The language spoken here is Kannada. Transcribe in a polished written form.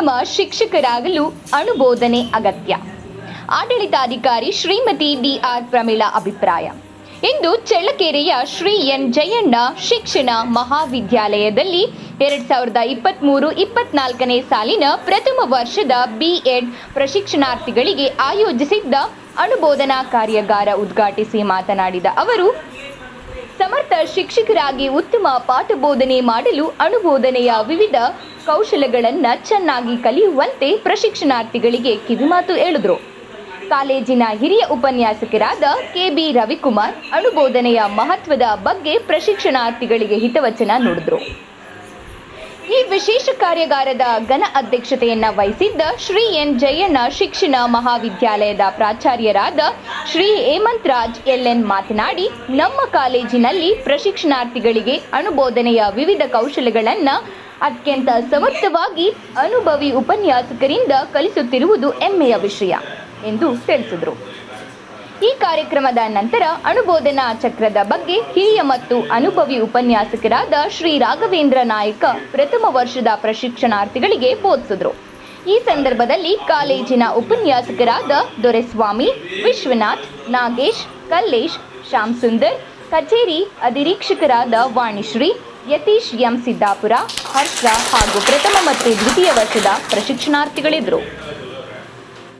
ಉತ್ತಮ ಶಿಕ್ಷಕರಾಗಲು ಅನುಮೋದನೆ ಅಗತ್ಯ. ಆಡಳಿತಾಧಿಕಾರಿ ಶ್ರೀಮತಿ ಡಿ.ಆರ್. ಪ್ರಮೀಳಾ ಅಭಿಪ್ರಾಯ. ಇಂದು ಚಳ್ಳಕೆರೆಯ ಶ್ರೀ ಎನ್ ಜಯಣ್ಣ ಶಿಕ್ಷಣ ಮಹಾವಿದ್ಯಾಲಯದಲ್ಲಿ 2023-24ನೇ ಸಾಲಿನ ಪ್ರಥಮ ವರ್ಷದ ಬಿ.ಎಡ್ ಪ್ರಶಿಕ್ಷಣಾರ್ಥಿಗಳಿಗೆ ಆಯೋಜಿಸಿದ್ದ ಅನುಮೋದನಾ ಕಾರ್ಯಾಗಾರ ಉದ್ಘಾಟಿಸಿ ಮಾತನಾಡಿದ ಅವರು, ಸಮರ್ಥ ಶಿಕ್ಷಕರಾಗಿ ಉತ್ತಮ ಪಾಠ ಬೋಧನೆ ಮಾಡಲು ಅನುಮೋದನೆಯ ವಿವಿಧ ಕೌಶಲಗಳನ್ನು ಚೆನ್ನಾಗಿ ಕಲಿಯುವಂತೆ ಪ್ರಶಿಕ್ಷಣಾರ್ಥಿಗಳಿಗೆ ಕಿವಿಮಾತು ಹೇಳಿದರು. ಕಾಲೇಜಿನ ಹಿರಿಯ ಉಪನ್ಯಾಸಕರಾದ ಕೆ.ಬಿ. ರವಿಕುಮಾರ್ ಅನುಮೋದನೆಯ ಮಹತ್ವದ ಬಗ್ಗೆ ಪ್ರಶಿಕ್ಷಣಾರ್ಥಿಗಳಿಗೆ ಹಿತವಚನ ನುಡಿದರು. ಈ ವಿಶೇಷ ಕಾರ್ಯಾಗಾರದ ಘನ ಅಧ್ಯಕ್ಷತೆಯನ್ನು ವಹಿಸಿದ್ದ ಶ್ರೀ ಎನ್ ಜಯಣ್ಣ ಶಿಕ್ಷಣ ಮಹಾವಿದ್ಯಾಲಯದ ಪ್ರಾಚಾರ್ಯರಾದ ಶ್ರೀ ಹೇಮಂತ್ ರಾಜ್ ಎಲ್.ಎನ್. ಮಾತನಾಡಿ, ನಮ್ಮ ಕಾಲೇಜಿನಲ್ಲಿ ಪ್ರಶಿಕ್ಷಣಾರ್ಥಿಗಳಿಗೆ ಅನುಮೋದನೆಯ ವಿವಿಧ ಕೌಶಲಗಳನ್ನು ಅತ್ಯಂತ ಸಮರ್ಥವಾಗಿ ಅನುಭವಿ ಉಪನ್ಯಾಸಕರಿಂದ ಕಲಿಸುತ್ತಿರುವುದು ಹೆಮ್ಮೆಯ ವಿಷಯ ಎಂದು ತಿಳಿಸಿದರು. ಈ ಕಾರ್ಯಕ್ರಮದ ನಂತರ ಅನುಮೋದನಾ ಚಕ್ರದ ಬಗ್ಗೆ ಹಿರಿಯ ಮತ್ತು ಅನುಭವಿ ಉಪನ್ಯಾಸಕರಾದ ಶ್ರೀ ರಾಘವೇಂದ್ರ ನಾಯಕ ಪ್ರಥಮ ವರ್ಷದ ಪ್ರಶಿಕ್ಷಣಾರ್ಥಿಗಳಿಗೆ ಬೋಧಿಸಿದರು. ಈ ಸಂದರ್ಭದಲ್ಲಿ ಕಾಲೇಜಿನ ಉಪನ್ಯಾಸಕರಾದ ದೊರೆಸ್ವಾಮಿ, ವಿಶ್ವನಾಥ್, ನಾಗೇಶ್, ಕಲ್ಲೇಶ್, ಶ್ಯಾಮ್ ಸುಂದರ್, ಕಚೇರಿ ಅಧಿರೀಕ್ಷಕರಾದ ವಾಣಿಶ್ರೀ, ಯತೀಶ್ ಎಂ ಸಿದ್ದಾಪುರ, ಹರ್ಷ ಹಾಗೂ ಪ್ರಥಮ ಮತ್ತು ದ್ವಿತೀಯ ವರ್ಷದ ಪ್ರಶಿಕ್ಷಣಾರ್ಥಿಗಳಿದ್ದರು.